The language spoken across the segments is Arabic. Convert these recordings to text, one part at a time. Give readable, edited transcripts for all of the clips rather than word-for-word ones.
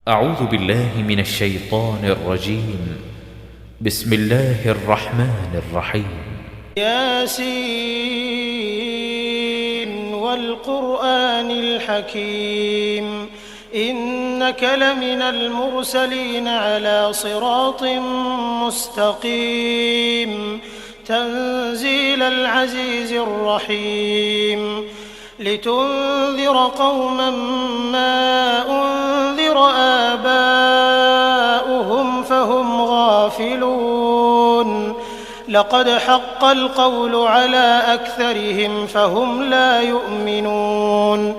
أعوذ بالله من الشيطان الرجيم. بسم الله الرحمن الرحيم. ياسين والقرآن الحكيم إنك لمن المرسلين على صراط مستقيم تنزيل العزيز الرحيم لتنذر قوما ما أنذر آباؤهم فهم غافلون لقد حق القول على أكثرهم فهم لا يؤمنون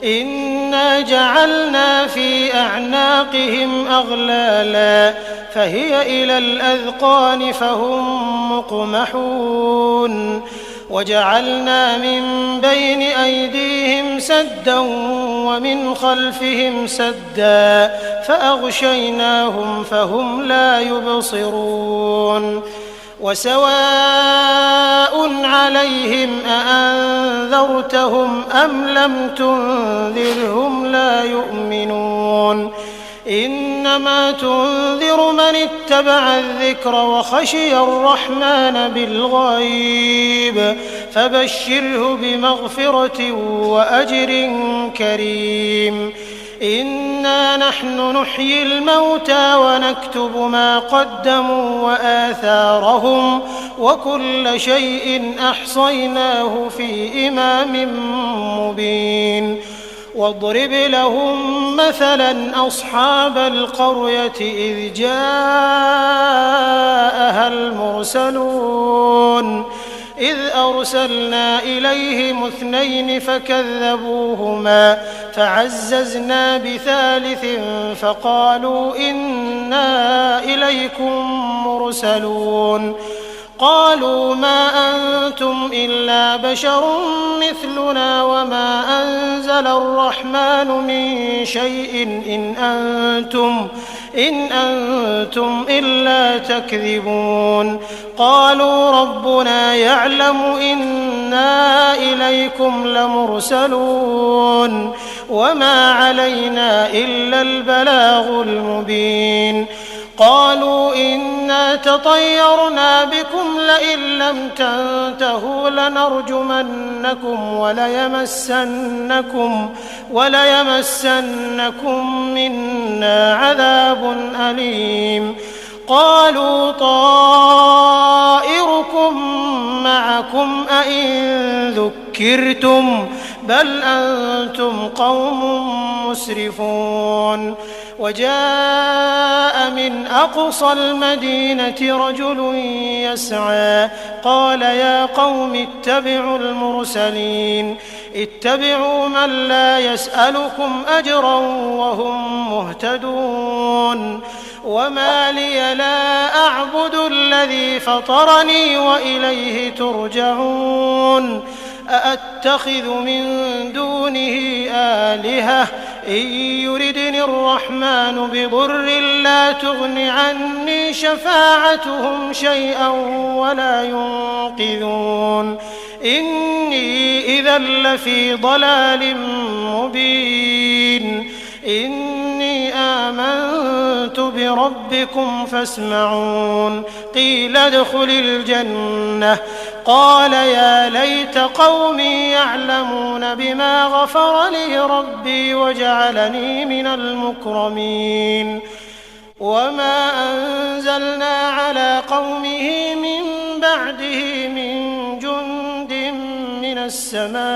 إنا جعلنا في أعناقهم أغلالا فهي إلى الأذقان فهم مقمحون وجعلنا من بين أيديهم سدا ومن خلفهم سدا فأغشيناهم فهم لا يبصرون وسواء عليهم أأنذرتهم أم لم تنذرهم لا يؤمنون إنما تنذر من اتبع الذكر وخشي الرحمن بالغيب فبشره بمغفرة وأجر كريم إنا نحن نحيي الموتى ونكتب ما قدموا وآثارهم وكل شيء أحصيناه في إمام مبين واضرب لهم مثلا أصحاب القرية إذ جاءها المرسلون إذ أرسلنا إليهم 2 فكذبوهما فعززنا بثالث فقالوا إنا إليكم مرسلون قالوا ما أنتم إلا بشر مثلنا وما أنزل الرحمن من شيء إن أنتم إلا تكذبون قالوا ربنا يعلم إنا إليكم لمرسلون وما علينا إلا البلاغ المبين قالوا إنا تطيرنا بكم لئن لم تنتهوا لنرجمنكم وليمسنكم منا عذاب أليم قالوا طائركم معكم أئن ذكرتم بل أنتم قوم مسرفون وجاء من أقصى المدينة رجل يسعى قال يا قوم اتبعوا المرسلين اتبعوا من لا يسألكم أجرا وهم مهتدون وما لي لا أعبد الذي فطرني وإليه ترجعون أأتخذ من دونه آلهة إن يردني الرحمن بضر لا تغن عني شفاعتهم شيئا ولا ينقذون إني إذا لفي ضلال مبين إني آمنت بربكم فاسمعون قيل ادخل الجنة قال يا ليت قومي يعلمون بما غفر لي ربي وجعلني من المكرمين وما أنزلنا على قومه من بعده من جند من السماء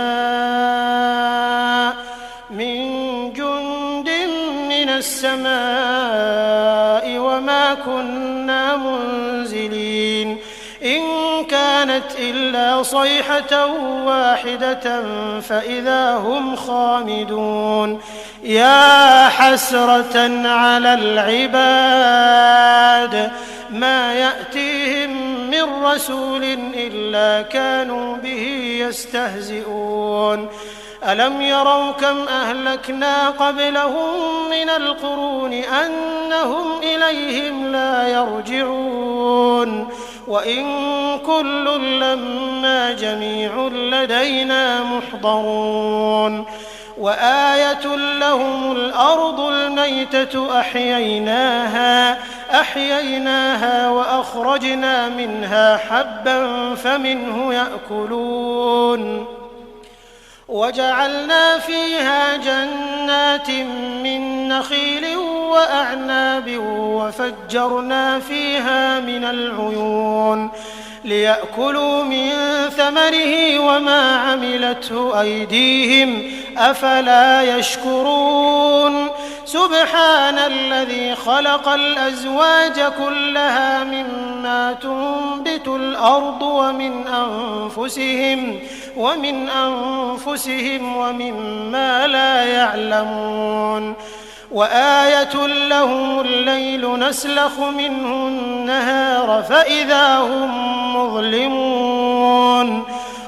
وما كنا منزلين إن كانت إلا صيحة واحدة فإذا هم خامدون يا حسرة على العباد ما يأتيهم من رسول إلا كانوا به يستهزئون ألم يروا كم أهلكنا قبلهم من القرون أنهم إليهم لا يرجعون وإن كل لما جميع لدينا محضرون وآية لهم الأرض الميتة أحييناها وأخرجنا منها حبا فمنه يأكلون وجعلنا فيها جنات من نخيل وأعناب وفجرنا فيها من العيون ليأكلوا من ثمره وما عملته أيديهم أفلا يشكرون سبحان الذي خلق الأزواج كلها مما تنبت الأرض ومن أنفسهم ومما لا يعلمون وآية لهم الليل نسلخ منه النهار فإذا هم مظلمون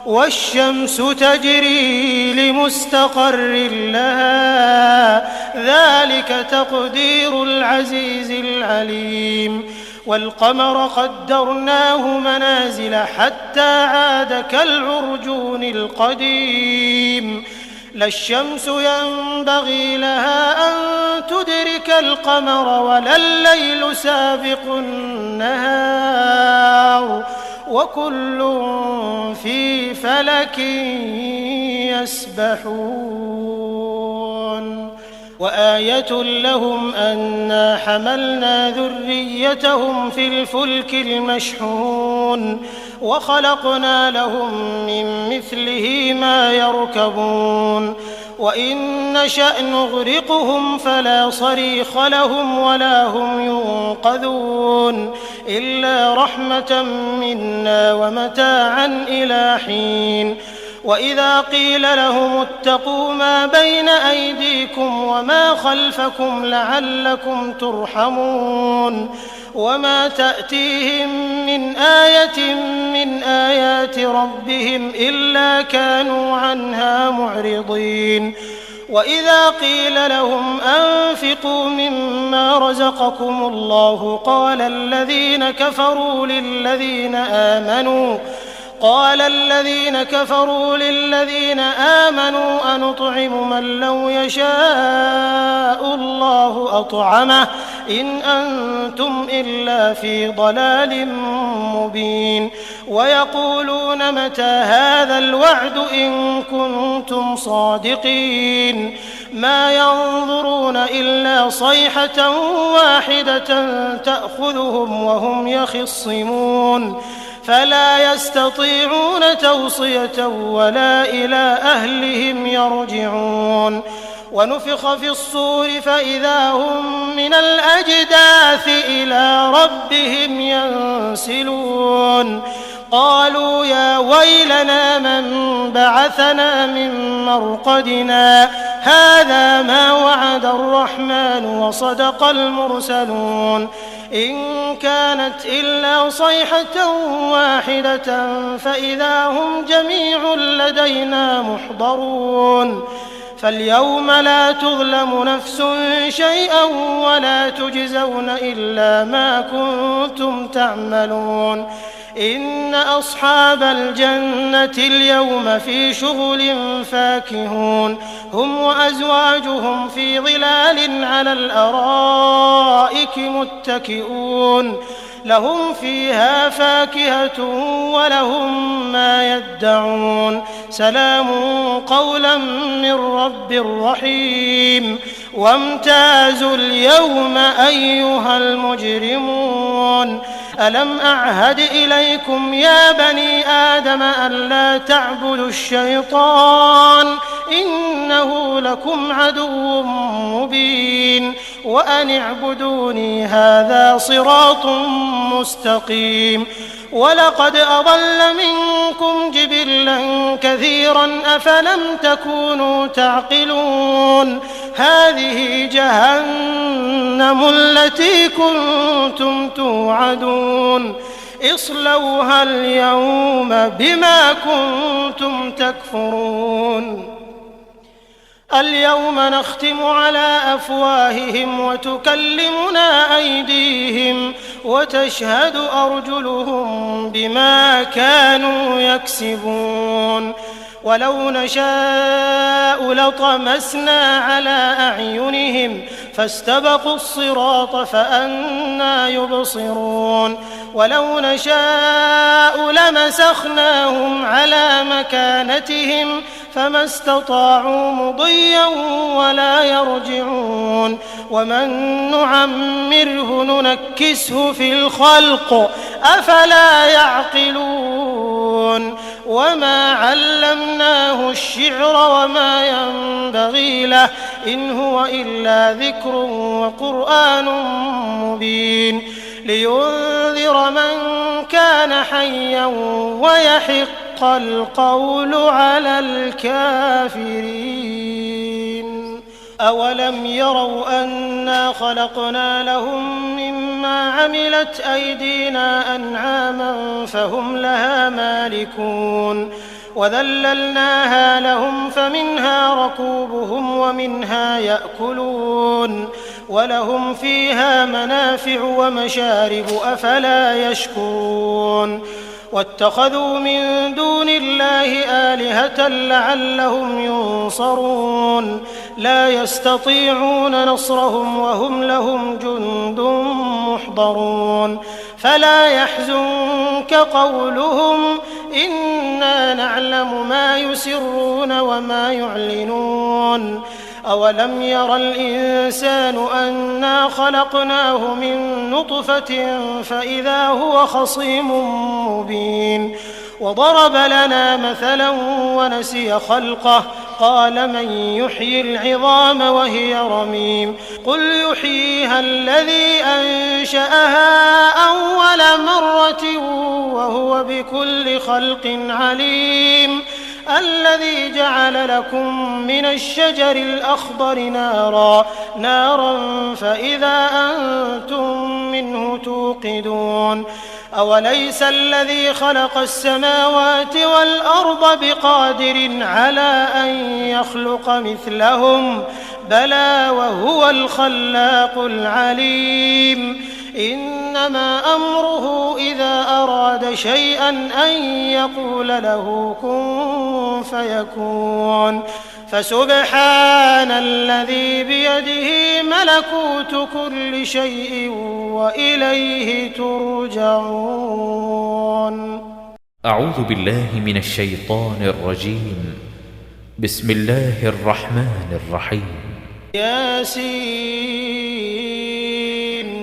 والشمس تجري لمستقر لها ذلك تقدير العزيز العليم والقمر قدرناه منازل حتى عاد كالعرجون القديم لا الشمس ينبغي لها أن تدرك القمر ولا الليل سابق النهار وكل في فلك يسبحون وآية لهم أنا حملنا ذريتهم في الفلك المشحون وخلقنا لهم من مثله ما يركبون وإن نشأ نغرقهم فلا صريخ لهم ولا هم ينقذون إلا رحمة منا ومتاعا إلى حين وإذا قيل لهم اتقوا ما بين أيديكم وما خلفكم لعلكم ترحمون وما تأتيهم من آية من آيات ربهم إلا كانوا عنها معرضين وإذا قيل لهم أنفقوا مما رزقكم الله قال الذين كفروا للذين آمنوا أنطعم من لو يشاء الله أطعمه إن أنتم إلا في ضلال مبين ويقولون متى هذا الوعد إن كنتم صادقين ما ينظرون إلا صيحة واحدة تأخذهم وهم يخصمون فلا يستطيعون توصية ولا إلى أهلهم يرجعون ونفخ في الصور فإذا هم من الأجداث إلى ربهم ينسلون قالوا يا ويلنا من بعثنا من مرقدنا هذا ما وعد الرحمن وصدق المرسلون إن كانت إلا صيحة واحدة فإذا هم جميع لدينا محضرون فاليوم لا تظلم نفس شيئا ولا تجزون إلا ما كنتم تعملون إن أصحاب الجنة اليوم في شغل فاكهون هم وأزواجهم في ظلال على الأرائك متكئون لهم فيها فاكهة ولهم ما يدعون سلام قولا من رب رحيم وامتازوا اليوم أيها المجرمون ألم أعهد إليكم يا بني آدم ألا تعبدوا الشيطان إنه لكم عدو مبين وأن اعبدوني هذا صراط مستقيم ولقد أضل منكم جبلا كثيرا أفلم تكونوا تعقلون هذه جهنم التي كنتم توعدون اصلوها اليوم بما كنتم تكفرون اليوم نختم على أفواههم وتكلمنا أيديهم وتشهد أرجلهم بما كانوا يكسبون ولو نشاء لطمسنا على أعينهم فاستبقوا الصراط فأنى يبصرون ولو نشاء لمسخناهم على مكانتهم فما استطاعوا مضيا ولا يرجعون ومن نعمره ننكسه في الخلق أفلا يعقلون وما علمناه الشعر وما ينبغي له إن هو إلا ذكر وقرآن مبين لينذر من كان حيا ويحق القول على الكافرين أولم يروا أنا خلقنا لهم مما عملت أيدينا أنعاما فهم لها مالكون وذللناها لهم فمنها ركوبهم ومنها يأكلون ولهم فيها منافع ومشارب أفلا يشكرون واتخذوا من دون الله آلهة لعلهم ينصرون لا يستطيعون نصرهم وهم لهم جند محضرون فلا يحزنك قولهم إنا نعلم ما يسرون وما يعلنون أولم ير الإنسان أنا خلقناه من نطفة فإذا هو خصيم مبين وضرب لنا مثلا ونسي خلقه قال من يحيي العظام وهي رميم قل يحييها الذي أنشأها أول مرة وهو بكل خلق عليم الذي جعل لكم من الشجر الأخضر نارا فإذا أنتم منه توقدون أوليس الذي خلق السماوات والأرض بقادر على أن يخلق مثلهم بلى وهو الخلاق العليم إنما أمره إذا أراد شيئا أن يقول له كن فيكون فسبحان الذي بيده ملكوت كل شيء وإليه ترجعون. أعوذ بالله من الشيطان الرجيم. بسم الله الرحمن الرحيم. ياسين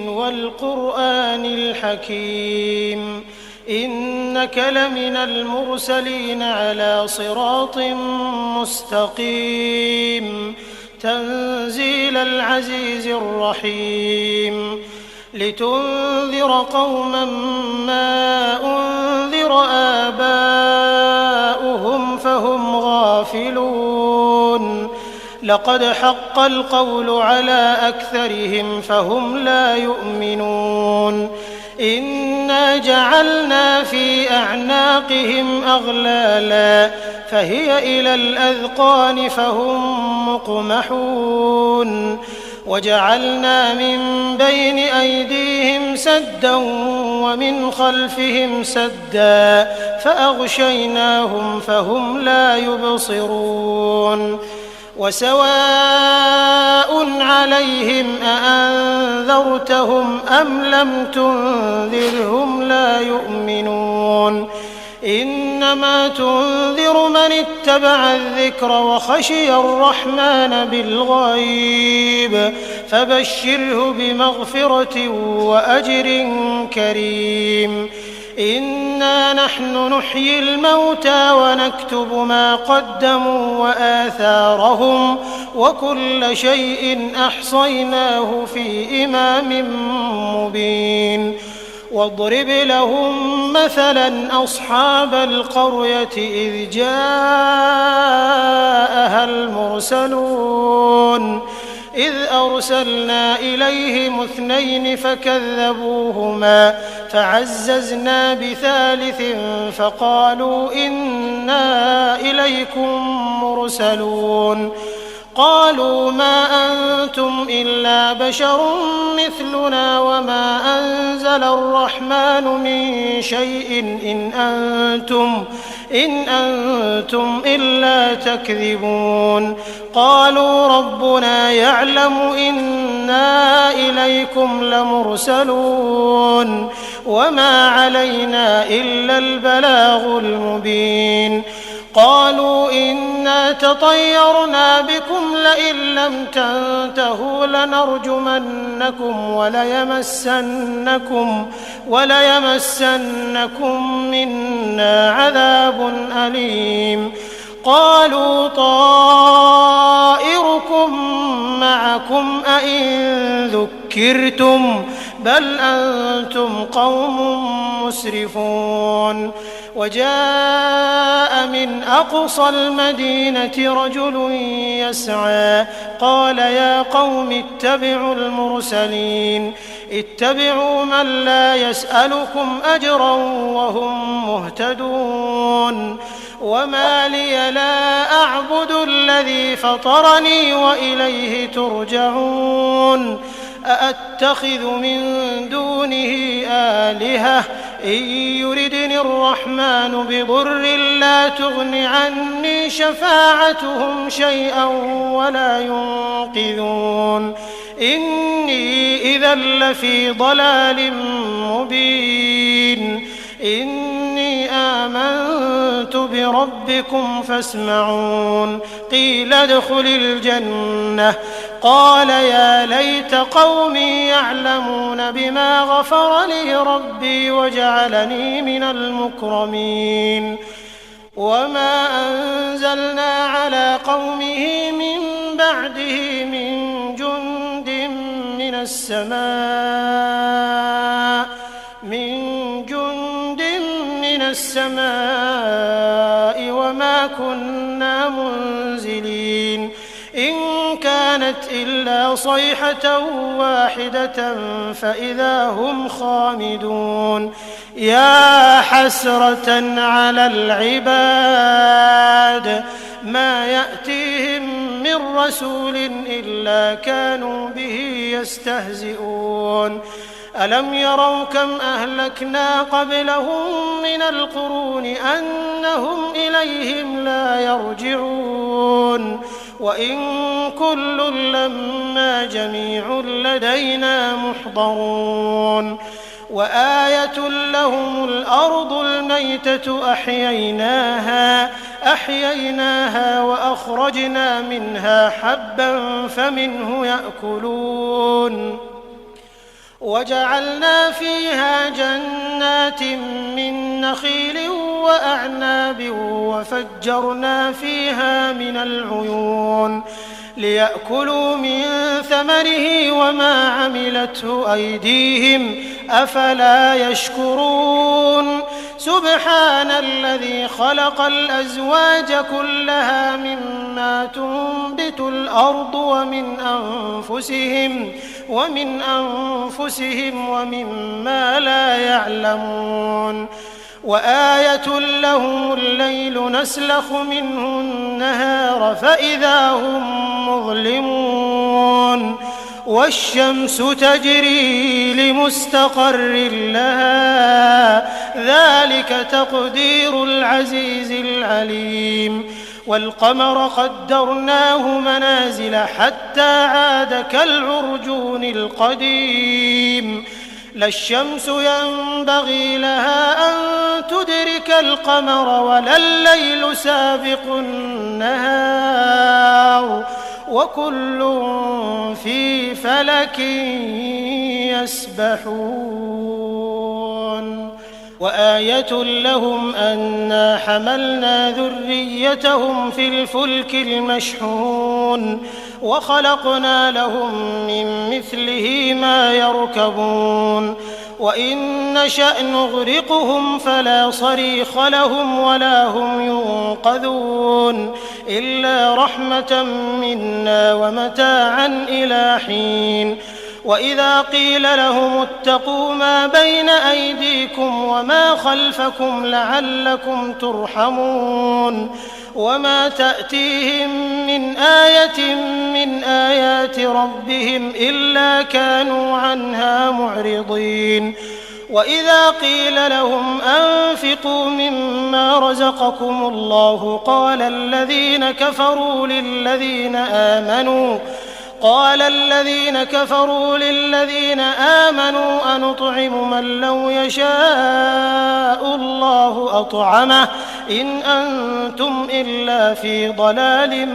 والقرآن الحكيم إنك لمن المرسلين على صراط مستقيم تنزيل العزيز الرحيم لتنذر قوما ما أنذر آباؤهم فهم غافلون لقد حق القول على أكثرهم فهم لا يؤمنون إنا جعلنا في أعناقهم أغلالا فهي إلى الأذقان فهم مقمحون وجعلنا من بين أيديهم سدا ومن خلفهم سدا فأغشيناهم فهم لا يبصرون وسواء عليهم أأنذرتهم أم لم تنذرهم لا يؤمنون إنما تنذر من اتبع الذكر وخشي الرحمن بالغيب فبشره بمغفرة وأجر كريم إنا نحن نحيي الموتى ونكتب ما قدموا وآثارهم وكل شيء أحصيناه في إمام مبين واضرب لهم مثلا أصحاب القرية إذ جاءها المرسلون إذ أرسلنا إليهم 2 فكذبوهما فعززنا بثالث فقالوا إنا إليكم مرسلون قالوا ما أنتم إلا بشر مثلنا وما أنزل الرحمن من شيء إن أنتم إلا تكذبون قالوا ربنا يعلم إنا إليكم لمرسلون وما علينا إلا البلاغ المبين قالوا إنا تطيرنا بكم لئن لم تنتهوا لنرجمنكم وليمسنكم منا عذاب أليم قالوا طائركم معكم أئن ذكرتم بل أنتم قوم مسرفون وجاء من أقصى المدينة رجل يسعى قال يا قوم اتبعوا المرسلين اتبعوا من لا يسألكم أجرا وهم مهتدون وما لي لا أعبد الذي فطرني وإليه ترجعون أأتخذ من دونه آلهة إن يردني الرحمن بضر لا تغن عني شفاعتهم شيئا ولا ينقذون إني إذا لفي ضلال مبين إني آمنت بربكم فاسمعون قيل ادخل الجنة قال يا ليت قومي يعلمون بما غفر لي ربي وجعلني من المكرمين وما أنزلنا على قومه من بعده من جند من السماء وما كنا منزلين إن كانت إلا صيحة واحدة فإذا هم خامدون يا حسرة على العباد ما يأتيهم من رسول إلا كانوا به يستهزئون ألم يروا كم أهلكنا قبلهم من القرون أنهم إليهم لا يرجعون وإن كل لما جميع لدينا محضرون وآية لهم الأرض الميتة أحييناها وأخرجنا منها حبا فمنه يأكلون وجعلنا فيها جنات من نخيل وأعناب وفجرنا فيها من العيون ليأكلوا من ثمره وما عملته أيديهم أفلا يشكرون سبحان الذي خلق الأزواج كلها مما تنبت الأرض ومن أنفسهم ومما لا يعلمون وآية لهم الليل نسلخ منه النهار فإذا هم مظلمون والشمس تجري لمستقر لها ذلك تقدير العزيز العليم والقمر قدرناه منازل حتى عاد كالعرجون القديم لا الشمس ينبغي لها أن تدرك القمر ولا الليل سابق النهار وكل في فلك يسبحون وآية لهم أنا حملنا ذريتهم في الفلك المشحون وخلقنا لهم من مثله ما يركبون وإن نشأ نغرقهم فلا صريخ لهم ولا هم ينقذون إلا رحمة منا ومتاعا إلى حين وإذا قيل لهم اتقوا ما بين أيديكم وما خلفكم لعلكم ترحمون وما تأتيهم من آية من آيات ربهم إلا كانوا عنها معرضين. وإذا قيل لهم أنفقوا مما رزقكم الله قال الذين كفروا للذين آمنوا أنطعم من لو يشاء الله أطعمه إن أنتم إلا في ضلال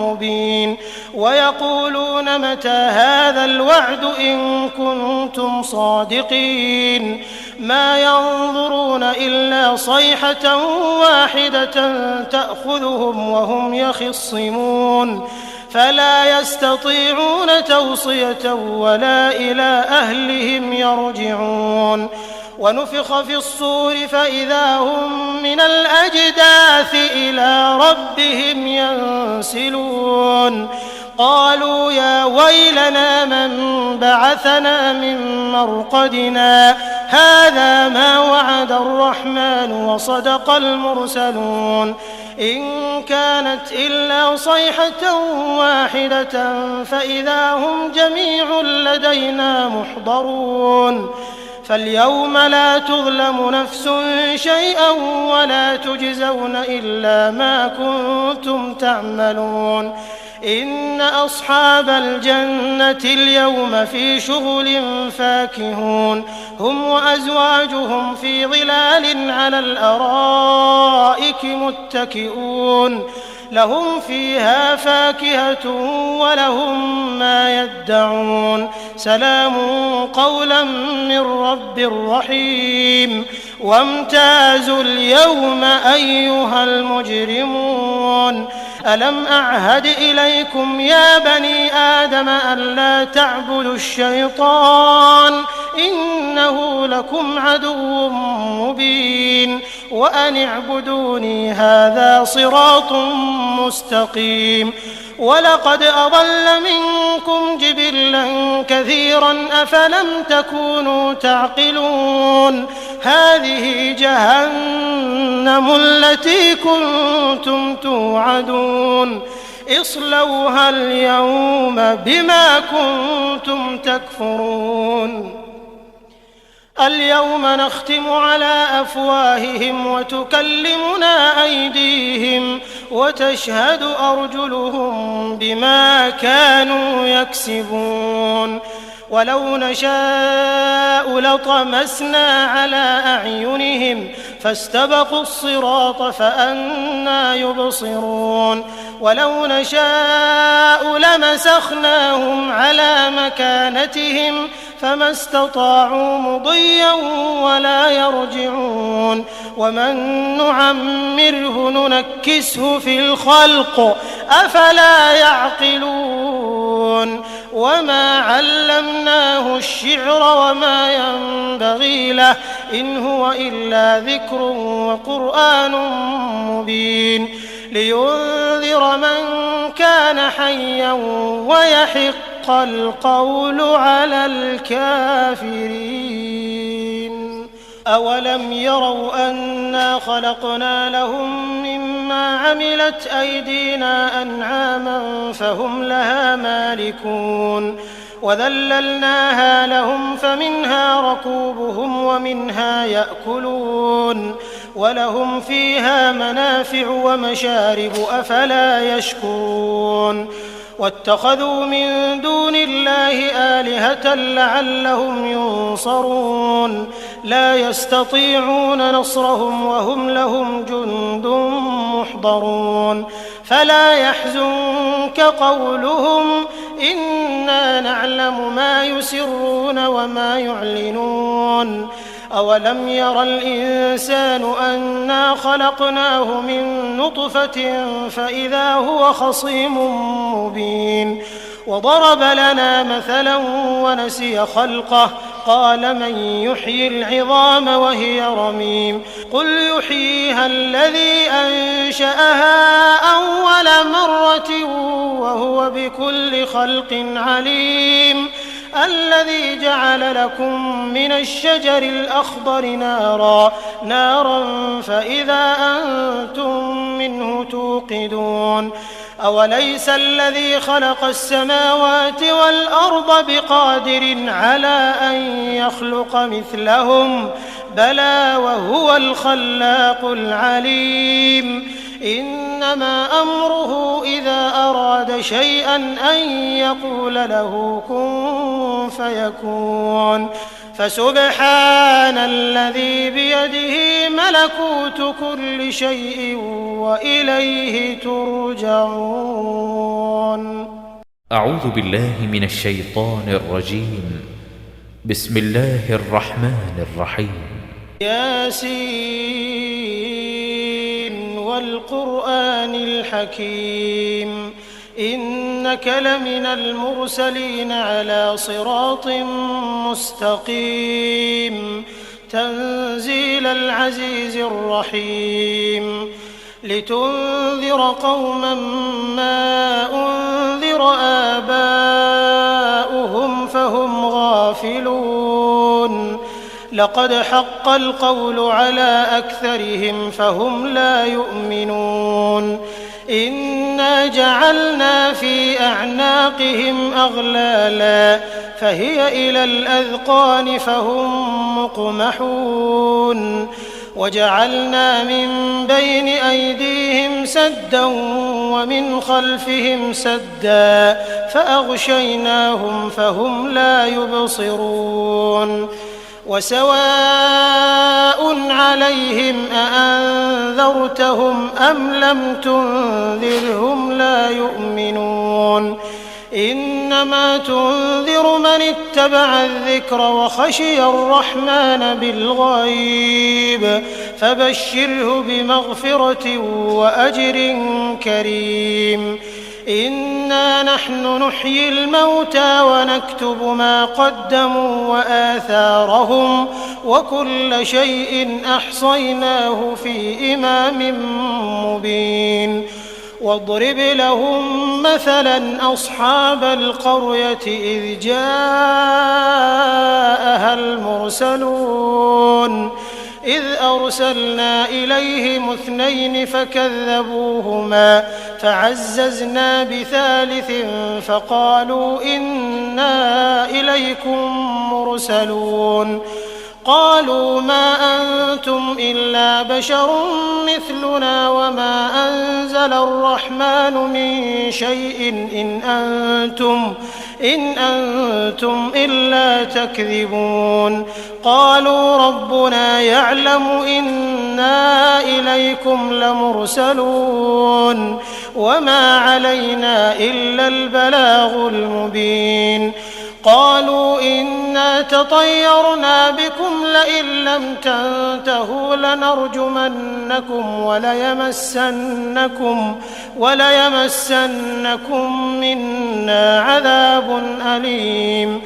مبين. ويقولون متى هذا الوعد إن كنتم صادقين ما ينظرون إلا صيحة واحدة تأخذهم وهم يخصمون فلا يستطيعون توصية ولا إلى أهلهم يرجعون. ونفخ في الصور فإذا هم من الأجداث إلى ربهم ينسلون. قالوا يا ويلنا من بعثنا من مرقدنا هذا ما وعد الرحمن وصدق المرسلون إن كانت إلا صيحة واحدة فإذا هم جميع لدينا محضرون. فاليوم لا تظلم نفس شيئا ولا تجزون إلا ما كنتم تعملون. إن أصحاب الجنة اليوم في شغل فاكهون هم وأزواجهم في ظلال على الأرائك متكئون لهم فيها فاكهة ولهم ما يدعون سلام قولا من رب رحيم. وامتازوا اليوم أيها المجرمون ألم أعهد إليكم يا بني آدم ألا تعبدوا الشيطان إنه لكم عدو مبين وأن اعبدوني هذا صراط مستقيم. ولقد أضل منكم جبلا كثيرا أفلم تكونوا تعقلون. هذه جهنم التي كنتم توعدون اصلوها اليوم بما كنتم تكفرون. اليوم نختم على أفواههم وتكلمنا أيديهم وتشهد أرجلهم بما كانوا يكسبون. ولو نشاء لطمسنا على أعينهم فاستبقوا الصراط فأنى يبصرون. ولو نشاء لمسخناهم على مكانتهم فما استطاعوا مضيا ولا يرجعون. ومن نعمره ننكسه في الخلق أفلا يعقلون. وما علمناه الشعر وما ينبغي له إن هو إلا ذكر وقرآن مبين لينذر من كان حيا ويحق القول على الكافرين. أولم يروا أنا خلقنا لهم مما عملت أيدينا أنعاما فهم لها مالكون وذللناها لهم فمنها ركوبهم ومنها يأكلون ولهم فيها منافع ومشارب أفلا يشكرون. واتخذوا من دون الله آلهة لعلهم ينصرون لا يستطيعون نصرهم وهم لهم جند محضرون. فلا يحزنك قولهم إنا نعلم ما يسرون وما يعلنون. أولم ير الإنسان أنا خلقناه من نطفة فإذا هو خصيم مبين وضرب لنا مثلا ونسي خلقه قال من يحيي العظام وهي رميم قل يحييها الذي أنشأها أول مرة وهو بكل خلق عليم. الذي جعل لكم من الشجر الأخضر نارا فإذا أنتم منه توقدون أوليس الذي خلق السماوات والأرض بقادر على أن يخلق مثلهم بلى وهو الخلاق العليم إنما أمره إذا أراد شيئا أن يقول له كن فيكون فسبحان الذي بيده ملكوت كل شيء وإليه ترجعون. أعوذ بالله من الشيطان الرجيم. بسم الله الرحمن الرحيم. ياسين والقرآن الحكيم إنك لمن المرسلين على صراط مستقيم تنزيل العزيز الرحيم لتنذر قوما ما أنذر آباؤهم فهم غافلون لقد حق القول على أكثرهم فهم لا يؤمنون إنا جعلنا في أعناقهم أغلالا فهي إلى الأذقان فهم مقمحون وجعلنا من بين أيديهم سدا ومن خلفهم سدا فأغشيناهم فهم لا يبصرون وسواء عليهم أأنذرتهم أم لم تنذرهم لا يؤمنون إنما تنذر من اتبع الذكر وخشي الرحمن بالغيب فبشره بمغفرة وأجر كريم إنا نحن نحيي الموتى ونكتب ما قدموا وآثارهم وكل شيء أحصيناه في إمام مبين واضرب لهم مثلا أصحاب القرية إذ جاءها المرسلون إذ أرسلنا إليهم 2 فكذبوهما فعززنا بثالث فقالوا إنا إليكم مرسلون قالوا ما أنتم إلا بشر مثلنا وما أنزل الرحمن من شيء إن أنتم إلا تكذبون قالوا ربنا يعلم إنا إليكم لمرسلون وما علينا إلا البلاغ المبين قالوا إنا تطيرنا بكم لئن لم تنتهوا لنرجمنكم وليمسنكم منا عذاب أليم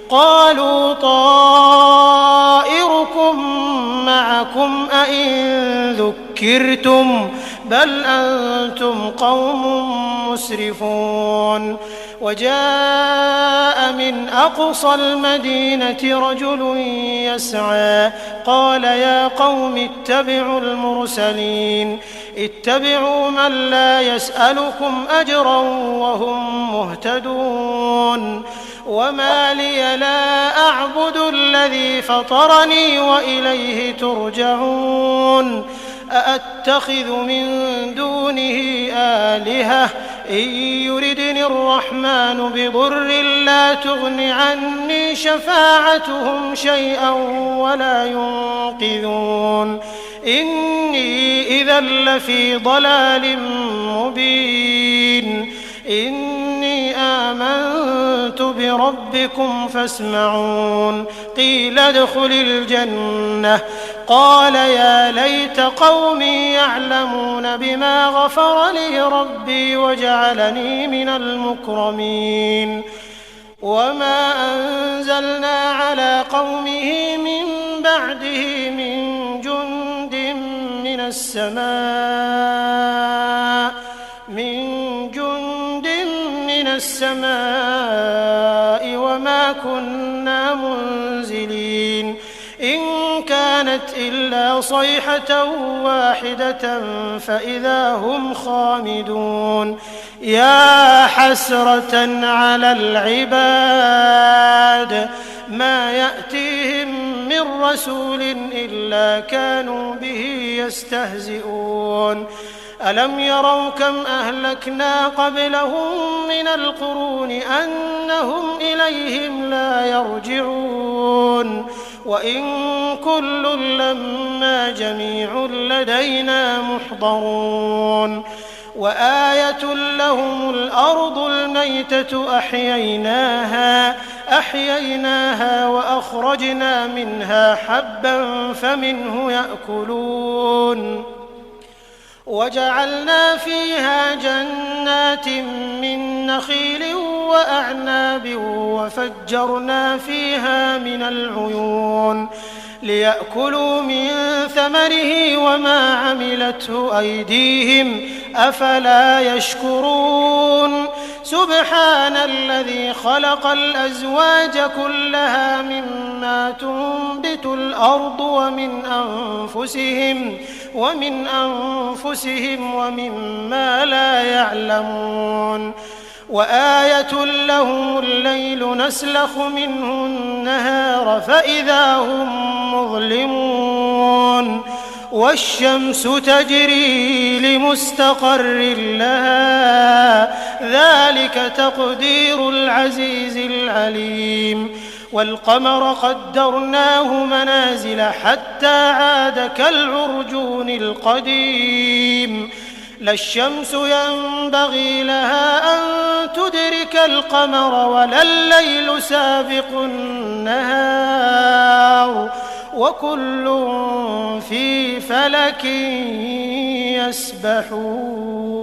قالوا طائركم معكم أئن ذكرتم بل أنتم قوم مسرفون وجاء من أقصى المدينة رجل يسعى قال يا قوم اتبعوا المرسلين اتبعوا من لا يسألكم أجرا وهم مهتدون وما لي لا أعبد الذي فطرني وإليه ترجعون أأتخذ من دونه آلهة إن يردني الرحمن بضر لا تغن عني شفاعتهم شيئا ولا ينقذون إني إذا لفي ضلال مبين إني آمنت بربكم فاسمعون قيل ادخل الجنة قال يا ليت قومي يعلمون بما غفر لي ربي وجعلني من المكرمين وما أنزلنا على قومه من بعده من جند من السماء وما كنا منزلين إن كان كانت إلا صيحة واحدة فإذا هم خامدون. يا حسرة على العباد ما يأتيهم من رسول إلا كانوا به يستهزئون. ألم يروا كم أهلكنا قبلهم من القرون أنهم إليهم لا يرجعون. وإن كل لما جميع لدينا محضرون. وآية لهم الأرض الميتة أحييناها وأخرجنا منها حبا فمنه يأكلون. وجعلنا فيها جنات من نخيل وأعناب وفجرنا فيها من العيون ليأكلوا من ثمره وما عملته أيديهم أفلا يشكرون. سبحان الذي خلق الأزواج كلها مما تنبت الأرض ومن أنفسهم ومما لا يعلمون. وآية لهم الليل نسلخ منه النهار فإذا هم مظلمون. والشمس تجري لمستقر لها ذلك تقدير العزيز العليم. والقمر قدرناه منازل حتى عاد كالعرجون القديم. لا الشمس ينبغي لها أن تدرك القمر ولا الليل سابق النهار وكل في فلك يسبحون.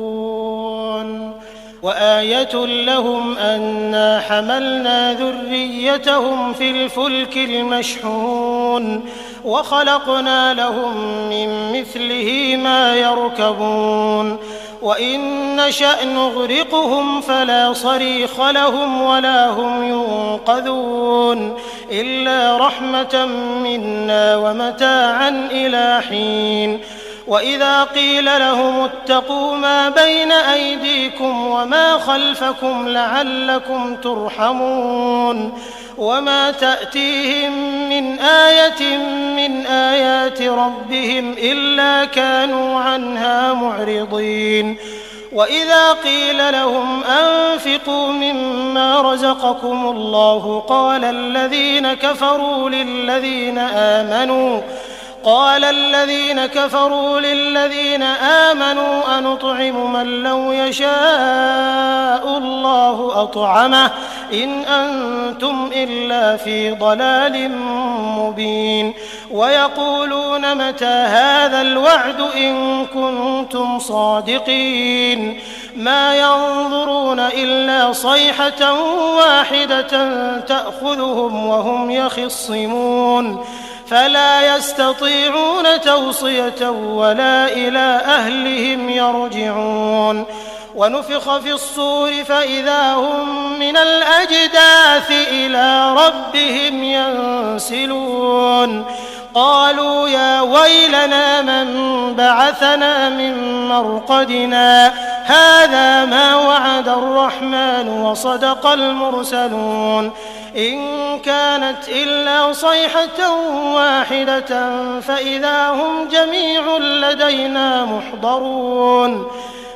وآية لهم أنا حملنا ذريتهم في الفلك المشحون وخلقنا لهم من مثله ما يركبون. وإن نشأ نغرقهم فلا صريخ لهم ولا هم ينقذون إلا رحمة منا ومتاعا إلى حين. وإذا قيل لهم اتقوا ما بين أيديكم وما خلفكم لعلكم ترحمون. وما تأتيهم من آية من آيات ربهم إلا كانوا عنها معرضين. وإذا قيل لهم أنفقوا مما رزقكم الله قال الذين كفروا للذين آمنوا أنطعم من لو يشاء الله أطعمه إن أنتم إلا في ضلال مبين. ويقولون متى هذا الوعد إن كنتم صادقين. ما ينظرون إلا صيحة واحدة تأخذهم وهم يخصمون فلا يستطيعون توصية ولا إلى أهلهم يرجعون. ونفخ في الصور فإذا هم من الأجداث إلى ربهم ينسلون. قالوا يا ويلنا من بعثنا من مرقدنا هذا ما وعد الرحمن وصدق المرسلون. إن كانت إلا صيحة واحدة فإذا هم جميع لدينا محضرون.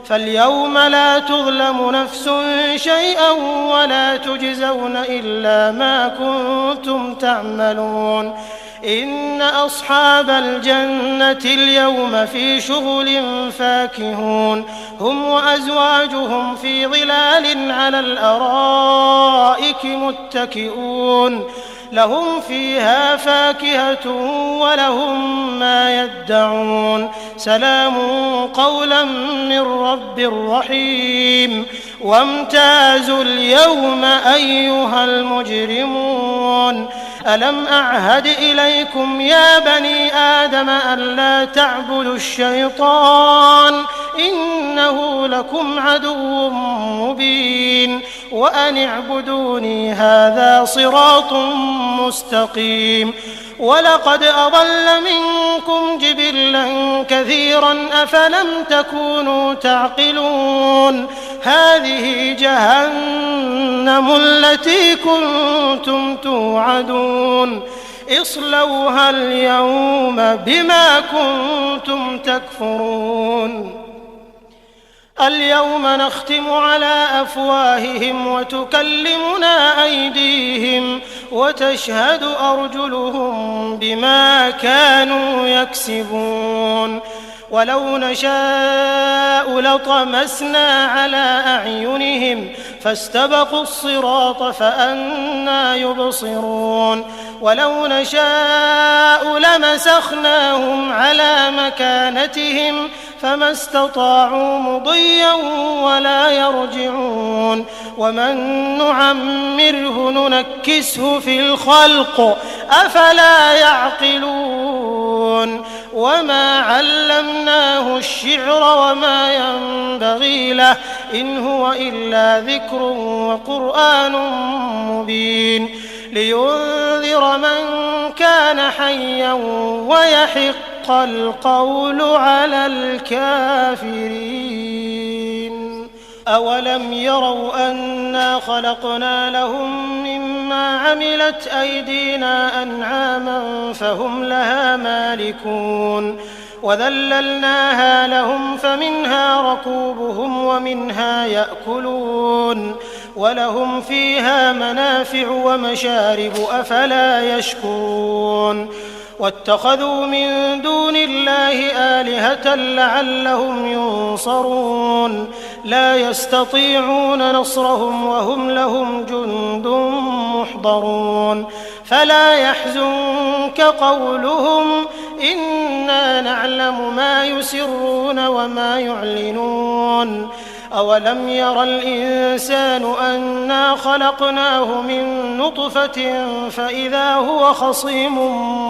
فاليوم لا تظلم نفس شيئا ولا تجزون إلا ما كنتم تعملون. إن أصحاب الجنة اليوم في شغل فاكهون هم وأزواجهم في ظلال على الأرائك متكئون لهم فيها فاكهة ولهم ما يدعون سلام قولا من رب رحيم. وامتازوا اليوم أيها المجرمون ألم أعهد إليكم يا بني آدم ألا تعبدوا الشيطان إنه لكم عدو مبين. وأن اعبدوني هذا صراط مستقيم ولقد أضل منكم جبلا كثيرا أفلم تكونوا تعقلون هذه جهنم التي كنتم توعدون اصلوها اليوم بما كنتم تكفرون اليوم نختم على أفواههم وتكلمنا أيديهم وتشهد أرجلهم بما كانوا يكسبون ولو نشاء لطمسنا على أعينهم فاستبقوا الصراط فأنى يبصرون ولو نشاء لمسخناهم على مكانتهم فما استطاعوا مضيا ولا يرجعون ومن نعمره ننكسه في الخلق أفلا يعقلون وما علمناه الشعر وما ينبغي له إن هو إلا ذكر وقرآن مبين لينذر من كان حيا ويحق القول على الكافرين أولم يروا أنا خلقنا لهم مما عملت أيدينا أنعاما فهم لها مالكون وذللناها لهم فمنها ركوبهم ومنها يأكلون ولهم فيها منافع ومشارب أفلا يشكرون واتخذوا من دون الله آلهة لعلهم ينصرون لا يستطيعون نصرهم وهم لهم جند محضرون فلا يحزنك قولهم إنا نعلم ما يسرون وما يعلنون أولم ير الإنسان أنا خلقناه من نطفة فإذا هو خصيم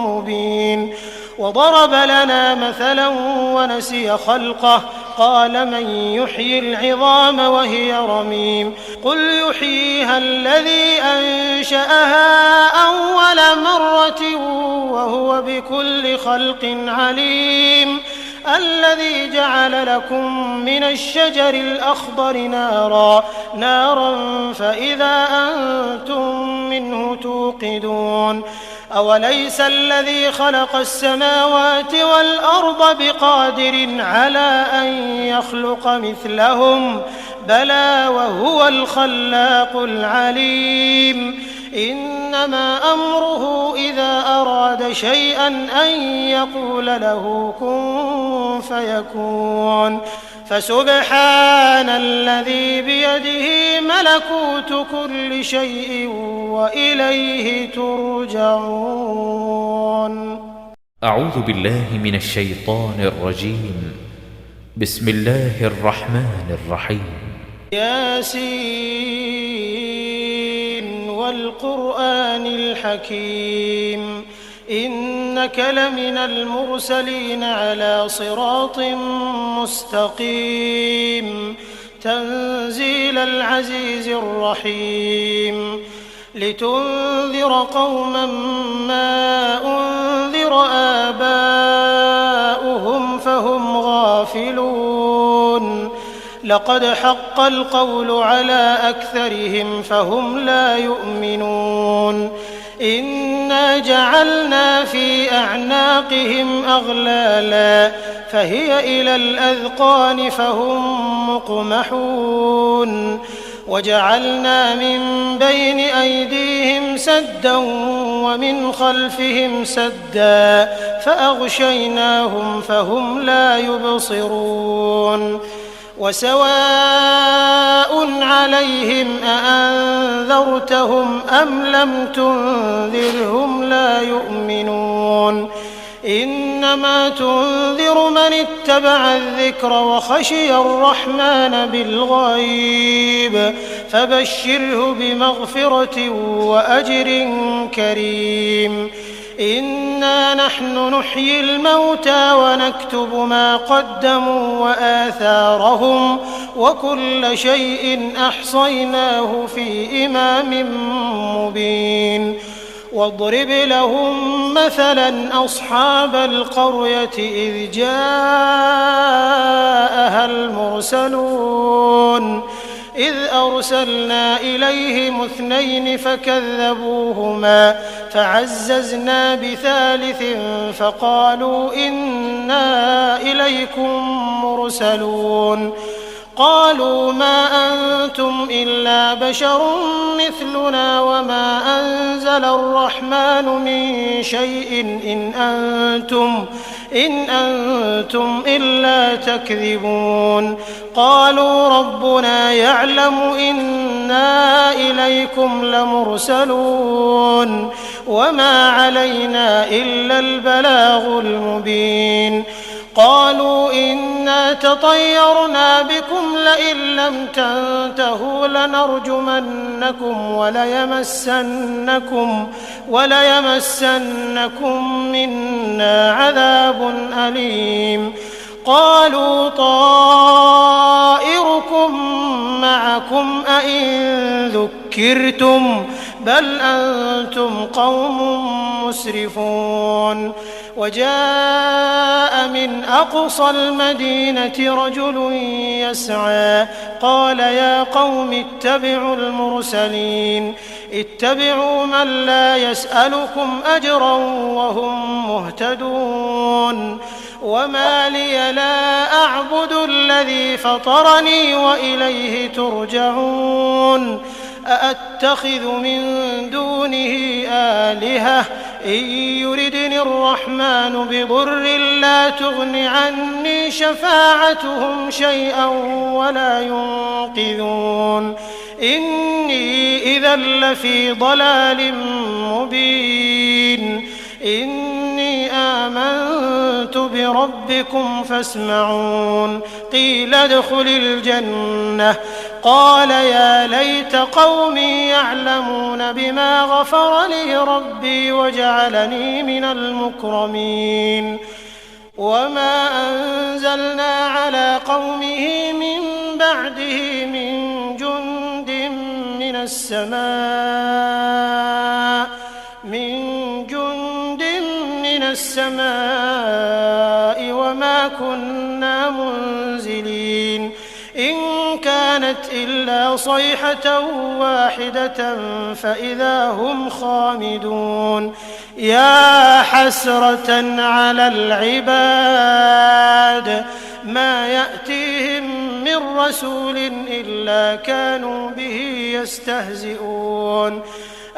مبين وضرب لنا مثلا ونسي خلقه قال من يحيي العظام وهي رميم قل يحييها الذي أنشأها أول مرة وهو بكل خلق عليم الذي جعل لكم من الشجر الأخضر نارا فإذا أنتم منه توقدون أوليس الذي خلق السماوات والأرض بقادر على أن يخلق مثلهم بلى وهو الخلاق العليم إنما أمره إذا أراد شيئا أن يقول له كن فيكون فسبحان الذي بيده ملكوت كل شيء وإليه ترجعون أعوذ بالله من الشيطان الرجيم بسم الله الرحمن الرحيم ياسين والقرآن الحكيم إنك لمن المرسلين على صراط مستقيم تنزيل العزيز الرحيم لتنذر قوما ما أنذر آباؤهم فهم غافلون لقد حق القول على أكثرهم فهم لا يؤمنون إنا جعلنا في أعناقهم أغلالا فهي إلى الأذقان فهم مقمحون وجعلنا من بين أيديهم سدا ومن خلفهم سدا فأغشيناهم فهم لا يبصرون وسواء عليهم أأنذرتهم أم لم تنذرهم لا يؤمنون إنما تنذر من اتبع الذكر وخشي الرحمن بالغيب فبشره بمغفرة وأجر كريم إنا نحن نحيي الموتى ونكتب ما قدموا وآثارهم وكل شيء أحصيناه في إمام مبين واضرب لهم مثلا أصحاب القرية إذ جاءها المرسلون إذ أرسلنا إليهم 2 فكذبوهما فعززنا بثالث فقالوا إنا إليكم مرسلون قالوا ما أنتم إلا بشر مثلنا وما أنزل الرحمن من شيء إن أنتم إلا تكذبون قالوا ربنا يعلم إنا إليكم لمرسلون وما علينا إلا البلاغ المبين قالوا إنا تطيرنا بكم لئن لم تنتهوا لنرجمنكم وليمسنكم منا عذاب أليم قالوا طائركم معكم أئن ذكرتم بل أنتم قوم مسرفون وجاء من أقصى المدينة رجل يسعى قال يا قوم اتبعوا المرسلين اتبعوا من لا يسألكم أجرا وهم مهتدون وما لي لا أعبد الذي فطرني وإليه ترجعون أأتخذ من دونه آلهة إن يردني الرحمن بضر لا تغن عني شفاعتهم شيئا ولا ينقذون إني إذا لفي ضلال مبين إني آمنت بربكم فاسمعون قيل ادخل الجنة قال يا ليت قومي يعلمون بما غفر لي ربي وجعلني من المكرمين وما أنزلنا على قومه من بعده من جند من السماء وما كنا منزلين إن كانت إلا صيحة واحدة فإذا هم خامدون يا حسرة على العباد ما يأتيهم من رسول إلا كانوا به يستهزئون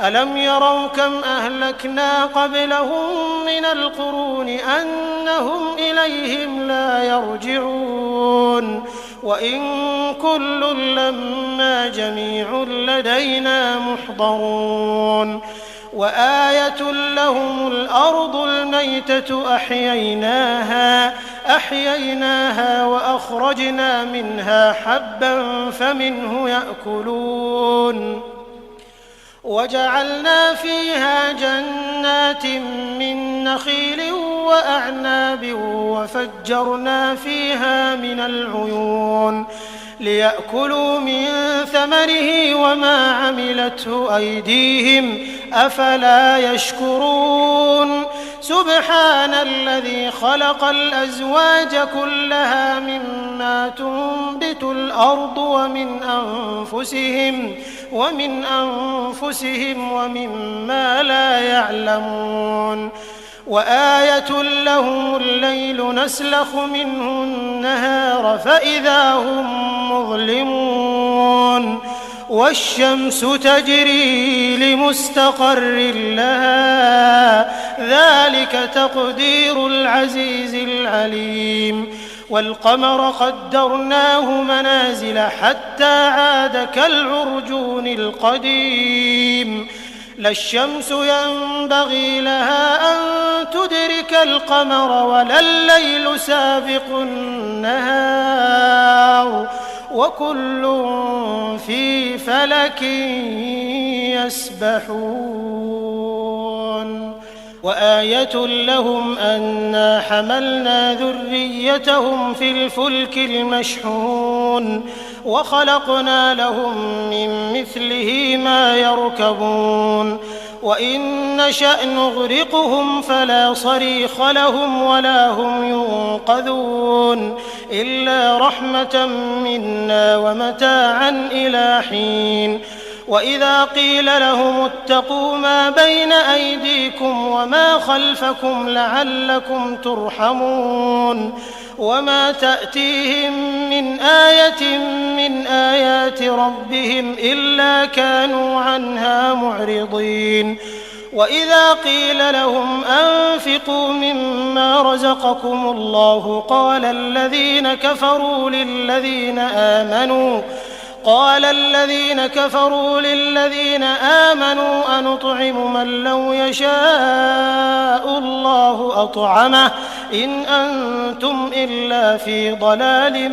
ألم يروا كم أهلكنا قبلهم من القرون أنهم إليهم لا يرجعون وإن كل لما جميع لدينا محضرون وآية لهم الأرض الميتة أحييناها وأخرجنا منها حبا فمنه يأكلون وجعلنا فيها جنات من نخيل وأعناب وفجرنا فيها من العيون ليأكلوا من ثمره وما عملته أيديهم أفلا يشكرون سبحان الذي خلق الأزواج كلها مما تنبت الأرض ومن أنفسهم ومما لا يعلمون وآية لهم الليل نسلخ منه النهار فإذا هم مظلمون والشمس تجري لمستقر لها ذلك تقدير العزيز العليم والقمر قدرناه منازل حتى عاد كالعرجون القديم لا الشمس ينبغي لها أن تدرك القمر ولا الليل سابق النهار وكل في فلك يسبحون وآية لهم أنا حملنا ذريتهم في الفلك المشحون وخلقنا لهم من مثله ما يركبون وإن نشأ نغرقهم فلا صريخ لهم ولا هم ينقذون إلا رحمة منا ومتاعا إلى حين وإذا قيل لهم اتقوا ما بين أيديكم وما خلفكم لعلكم ترحمون وما تأتيهم من آية من آيات ربهم إلا كانوا عنها معرضين وإذا قيل لهم أنفقوا مما رزقكم الله قال الذين كفروا للذين آمنوا أنطعم من لو يشاء الله أطعمه إن أنتم إلا في ضلال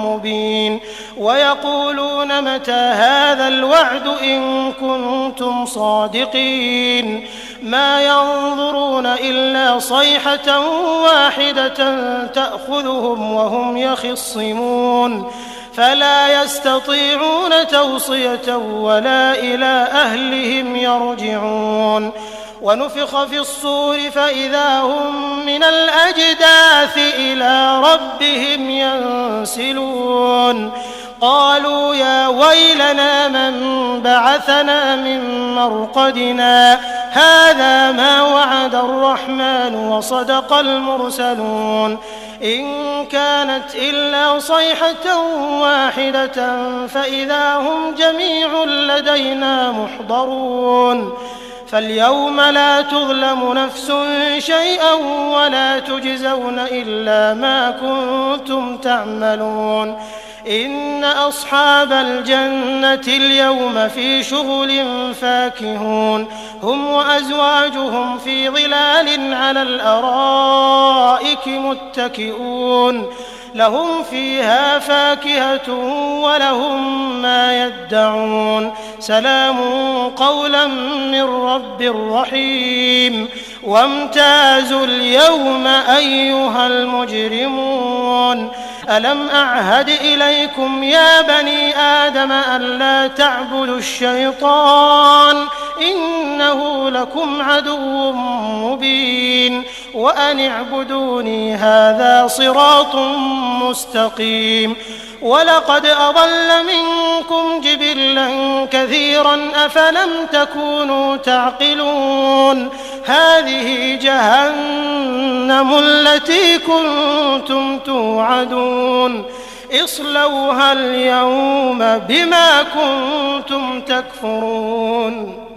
مبين ويقولون متى هذا الوعد إن كنتم صادقين ما ينظرون إلا صيحة واحدة تأخذهم وهم يخصمون فلا يستطيعون توصية ولا إلى أهلهم يرجعون ونفخ في الصور فإذا هم من الأجداث إلى ربهم ينسلون قالوا يا ويلنا من بعثنا من مرقدنا هذا ما وعد الرحمن وصدق المرسلون إن كانت إلا صيحة واحدة فإذا هم جميع لدينا محضرون فاليوم لا تظلم نفس شيئا ولا تجزون إلا ما كنتم تعملون إن أصحاب الجنة اليوم في شغل فاكهون هم وأزواجهم في ظلال على الأرائك متكئون لهم فيها فاكهة ولهم ما يدعون سلام قولا من رب رحيم وامتازوا اليوم أيها المجرمون ألم أعهد إليكم يا بني آدم ألا تعبدوا الشيطان إنه لكم عدو مبين وأن اعبدوني هذا صراط مستقيم ولقد أضل منكم جبلا كثيرا أفلم تكونوا تعقلون هذه جهنم التي كنتم توعدون اصلوها اليوم بما كنتم تكفرون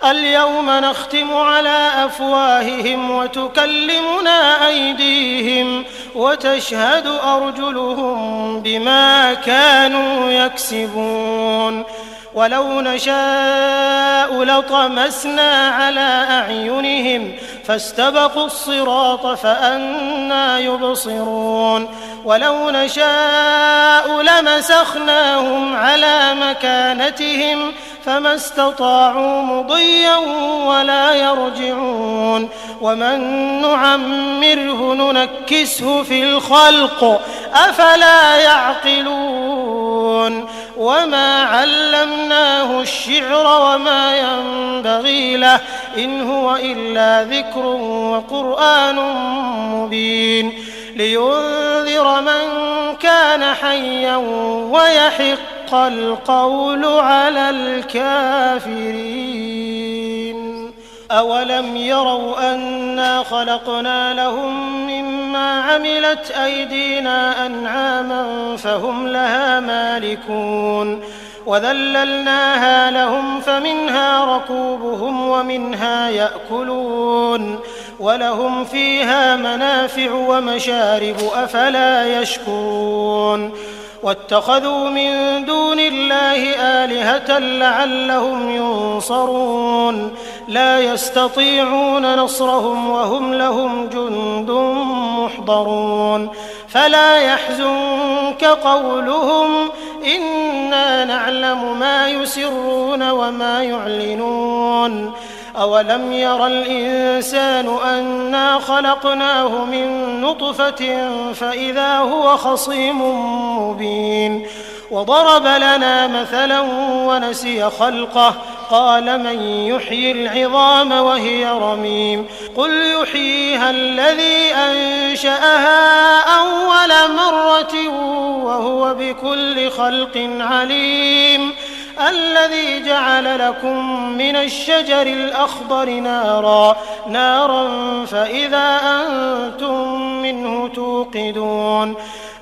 اليوم نختم على أفواههم وتكلمنا أيديهم وتشهد أرجلهم بما كانوا يكسبون ولو نشاء لطمسنا على أعينهم فاستبقوا الصراط فأنى يبصرون ولو نشاء لمسخناهم على مكانتهم فما استطاعوا مضيا ولا يرجعون ومن نعمره ننكسه في الخلق أفلا يعقلون وما علمناه الشعر وما ينبغي له إن هو إلا ذكر وقرآن مبين لينذر من كان حيا ويحق القول على الكافرين أولم يروا أنا خلقنا لهم مما عملت أيدينا أنعاما فهم لها مالكون وذللناها لهم فمنها ركوبهم ومنها يأكلون ولهم فيها منافع ومشارب أفلا يشكرون واتخذوا من دون الله آلهة لعلهم ينصرون لا يستطيعون نصرهم وهم لهم جند محضرون فلا يحزنك قولهم إنا نعلم ما يسرون وما يعلنون أولم ير الإنسان أنا خلقناه من نطفة فإذا هو خصيم مبين وضرب لنا مثلا ونسي خلقه قال من يحيي العظام وهي رميم قل يحييها الذي أنشأها أول مرة وهو بكل خلق عليم الذي جعل لكم من الشجر الأخضر نارا فإذا أنتم منه توقدون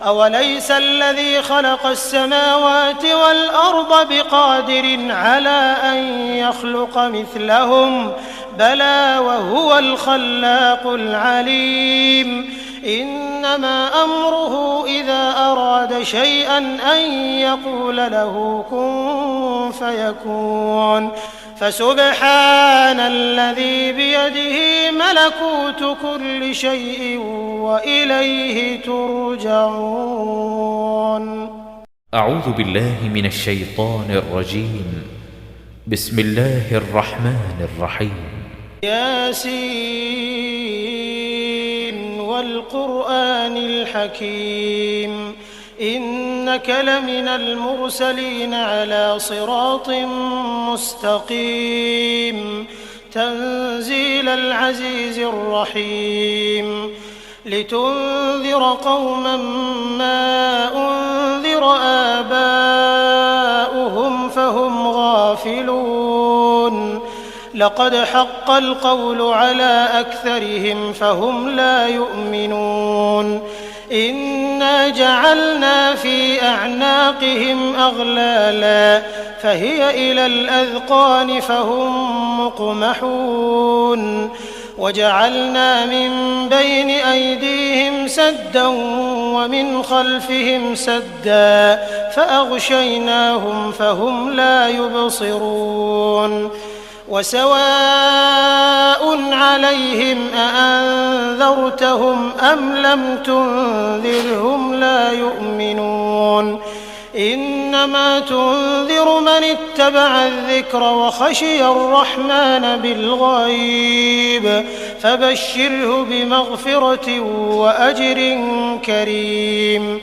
أوليس الذي خلق السماوات والأرض بقادر على أن يخلق مثلهم بلى وهو الخلاق العليم إنما أمره إذا أراد شيئا أن يقول له كن فيكون فسبحان الذي بيده ملكوت كل شيء وإليه ترجعون. أعوذ بالله من الشيطان الرجيم. بسم الله الرحمن الرحيم. ياسين والقرآن الحكيم إنك لمن المرسلين على صراط مستقيم تنزيل العزيز الرحيم لتنذر قوما ما أنذر آباؤهم فهم غافلون لقد حق القول على أكثرهم فهم لا يؤمنون إنا جعلنا في أعناقهم أغلالا فهي إلى الأذقان فهم مقمحون وجعلنا من بين أيديهم سدا ومن خلفهم سدا فأغشيناهم فهم لا يبصرون وسواء عليهم أأنذرتهم أم لم تنذرهم لا يؤمنون إنما تنذر من اتبع الذكر وخشي الرحمن بالغيب فبشره بمغفرة وأجر كريم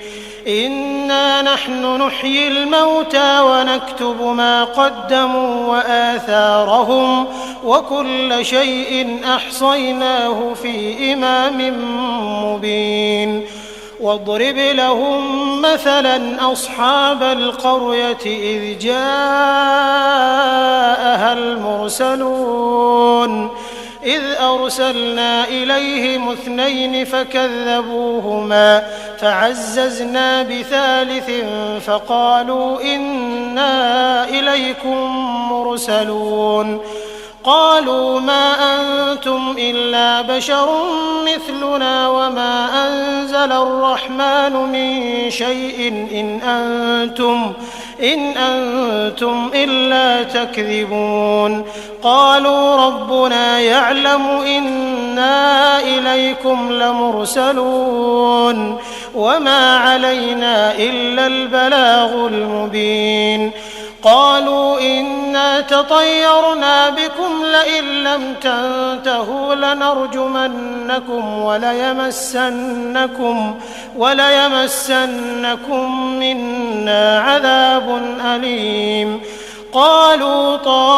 إنا نحن نحيي الموتى ونكتب ما قدموا وآثارهم وكل شيء أحصيناه في إمام مبين واضرب لهم مثلا أصحاب القرية إذ جاءها المرسلون إذ أرسلنا إليهم 2 فكذبوهما فعززنا بثالث فقالوا إنا إليكم مرسلون قالوا ما أنتم إلا بشر مثلنا وما أنزل الرحمن من شيء إن أنتم إلا تكذبون قالوا ربنا يعلم إنا إليكم لمرسلون وما علينا إلا البلاغ المبين قالوا إنا تطيرنا بكم لئن لم تنتهوا لنرجمنكم وليمسنكم منا عذاب أليم قالوا طائركم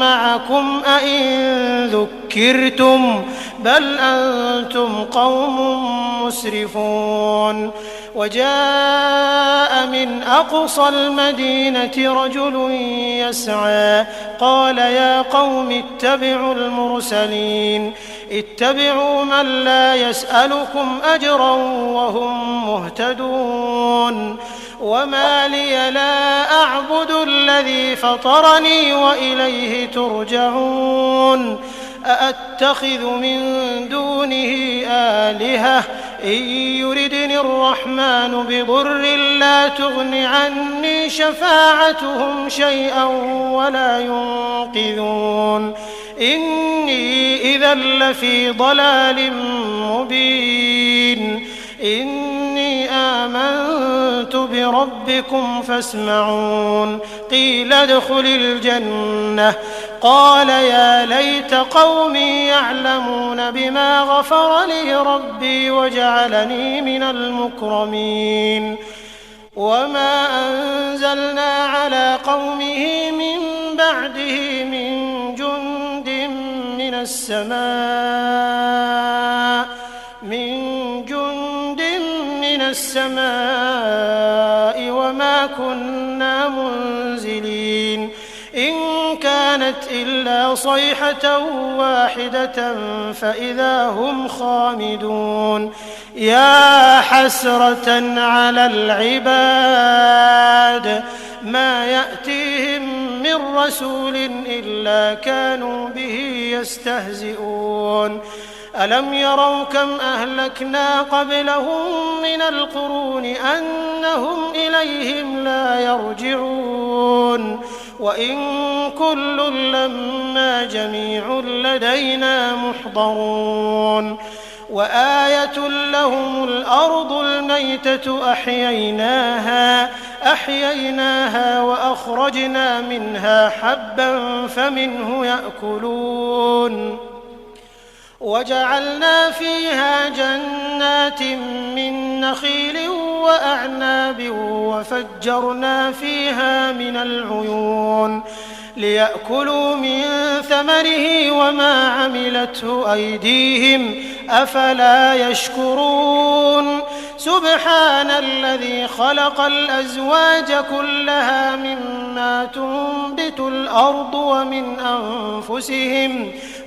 معكم أئن ذكرتم بل أنتم قوم مسرفون وجاء من أقصى المدينة رجل يسعى قال يا قوم اتبعوا المرسلين اتبعوا من لا يسألكم أجرا وهم مهتدون وما لي لا أعبد الذي فطرني وإليه ترجعون أأتخذ من دونه آلهة إن يردني الرحمن بضر لا تغن عني شفاعتهم شيئا ولا ينقذون إني إذا لفي ضلال مبين إني آمنت بربكم فاسمعون قيل ادخل الجنة قال يا ليت قومي يعلمون بما غفر لي ربي وجعلني من المكرمين وما أنزلنا على قومه من بعده من جند من السماء وما كنا منزلين إن كانت إلا صيحة واحدة فإذا هم خامدون يا حسرة على العباد ما يأتيهم من رسول إلا كانوا به يستهزئون ألم يروا كم أهلكنا قبلهم من القرون أنهم إليهم لا يرجعون وإن كل لما جميع لدينا محضرون وآية لهم الأرض الميتة أحييناها وأخرجنا منها حبا فمنه يأكلون وجعلنا فيها جنات من نخيل وأعناب وفجرنا فيها من العيون ليأكلوا من ثمره وما عملته أيديهم أفلا يشكرون سبحان الذي خلق الأزواج كلها مما تنبت الأرض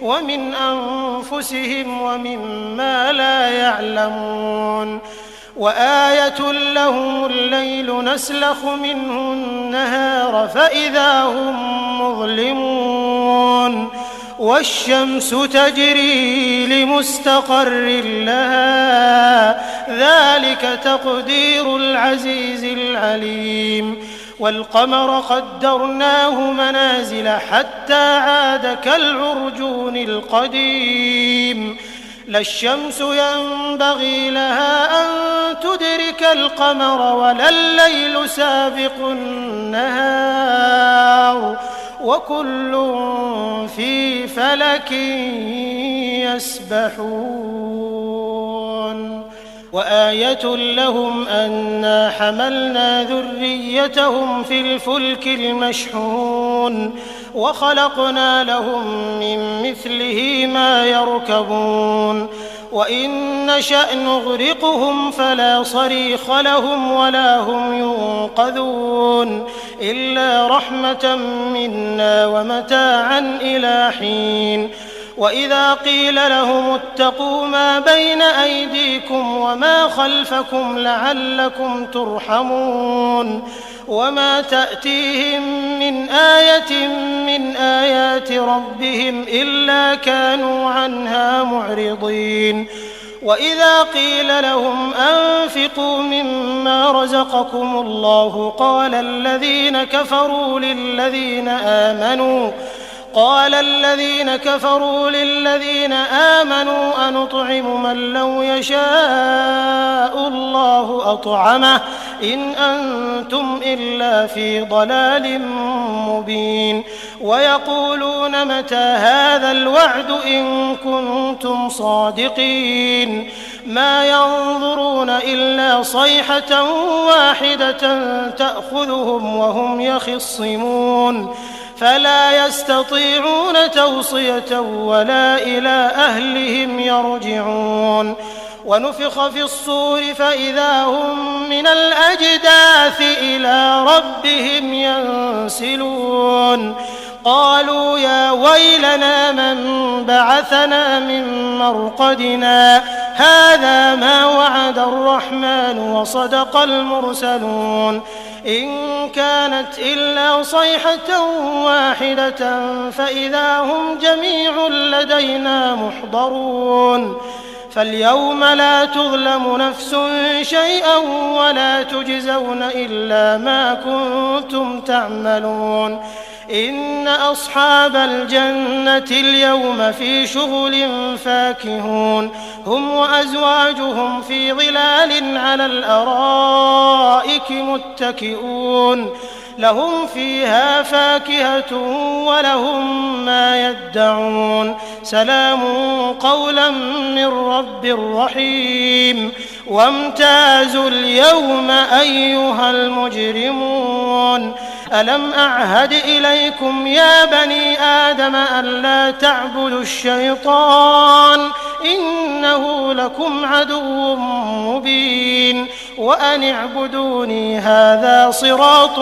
ومن أنفسهم ومما لا يعلمون وآية لهم الليل نسلخ منه النهار فإذا هم مظلمون والشمس تجري لمستقر لها ذلك تقدير العزيز العليم والقمر قدرناه منازل حتى عاد كالعرجون القديم لا الشمس ينبغي لها أن تدرك القمر ولا الليل سابق النهار وكل في فلك يسبحون وآية لهم أنا حملنا ذريتهم في الفلك المشحون وخلقنا لهم من مثله ما يركبون وإن نشأ نغرقهم فلا صريخ لهم ولا هم ينقذون إلا رحمة منا ومتاعا إلى حين وإذا قيل لهم اتقوا ما بين أيديكم وما خلفكم لعلكم ترحمون وما تأتيهم من آية من آيات ربهم إلا كانوا عنها معرضين وإذا قيل لهم أنفقوا مما رزقكم الله قال الذين كفروا للذين آمنوا أنطعم من لو يشاء الله أطعمه إن أنتم إلا في ضلال مبين ويقولون متى هذا الوعد إن كنتم صادقين ما ينظرون إلا صيحة واحدة تأخذهم وهم يخصمون فلا يستطيعون توصية ولا إلى أهلهم يرجعون ونفخ في الصور فإذا هم من الأجداث إلى ربهم ينسلون قالوا يا ويلنا من بعثنا من مرقدنا هذا ما وعد الرحمن وصدق المرسلون إن كانت إلا صيحة واحدة فإذا هم جميع لدينا محضرون فاليوم لا تظلم نفس شيئا ولا تجزون إلا ما كنتم تعملون إن أصحاب الجنة اليوم في شغل فاكهون هم وأزواجهم في ظلال على الأرائك متكئون لهم فيها فاكهة ولهم ما يدعون سلام قولا من رب رحيم وامتازوا اليوم أيها المجرمون ألم أعهد إليكم يا بني آدم ألا تعبدوا الشيطان إنه لكم عدو مبين وأن اعبدوني هذا صراط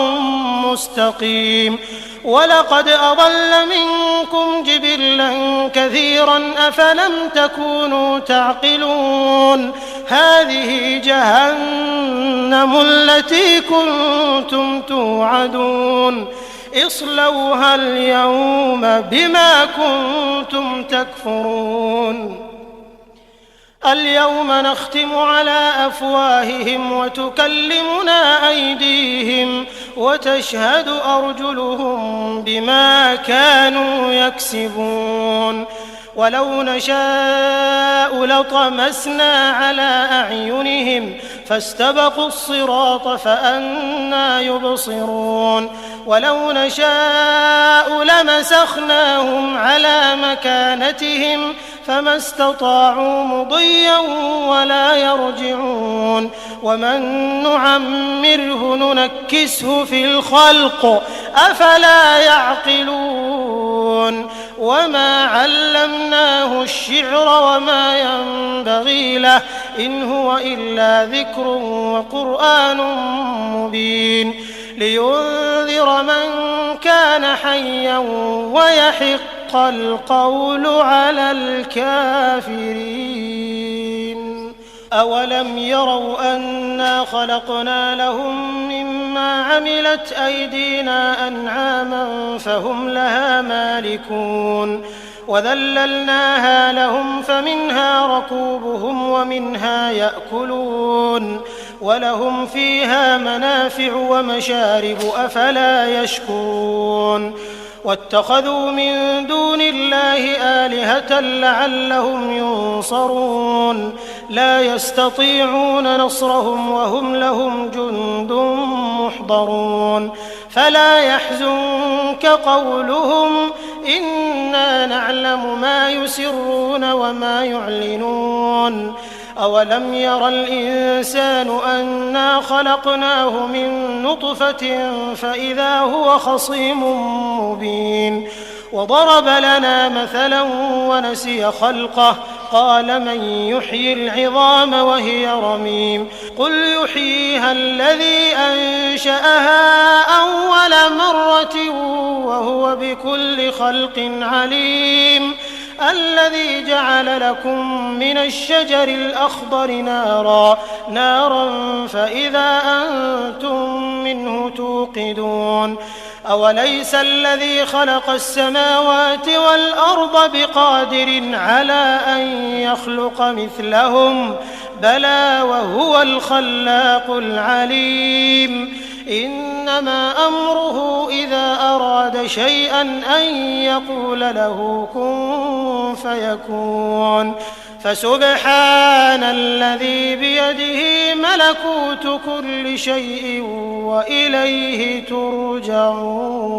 مستقيم ولقد أضل منكم جبلا كثيرا أفلم تكونوا تعقلون هذه جهنم التي كنتم توعدون اصلوها اليوم بما كنتم تكفرون اليوم نختم على أفواههم وتكلمنا أيديهم وتشهد أرجلهم بما كانوا يكسبون ولو نشاء لطمسنا على أعينهم فاستبقوا الصراط فأنى يبصرون ولو نشاء لمسخناهم على مكانتهم فما استطاعوا مضيا ولا يرجعون ومن نعمره ننكسه في الخلق أفلا يعقلون وما علمناه الشعر وما ينبغي له إن هو إلا ذكر وقرآن مبين لينذر من كان حيا ويحق القول على الكافرين أولم يروا أنا خلقنا لهم مما عملت أيدينا أنعاما فهم لها مالكون وذللناها لهم فمنها ركوبهم ومنها يأكلون ولهم فيها منافع ومشارب أفلا يشكرون واتخذوا من دون الله آلهة لعلهم ينصرون لا يستطيعون نصرهم وهم لهم جند محضرون فلا يحزنك قولهم إنا نعلم ما يسرون وما يعلنون أولم ير الإنسان أنا خلقناه من نطفة فإذا هو خصيم مبين وضرب لنا مثلا ونسي خلقه قال من يحيي العظام وهي رميم قل يحييها الذي أنشأها أول مرة وهو بكل خلق عليم الذي جعل لكم من الشجر الأخضر نارا فإذا أنتم منه توقدون أوليس الذي خلق السماوات والأرض بقادر على أن يخلق مثلهم بلى وهو الخلاق العليم إنما أمره إذا أراد شيئا أن يقول له كن فيكون فسبحان الذي بيده ملكوت كل شيء وإليه ترجعون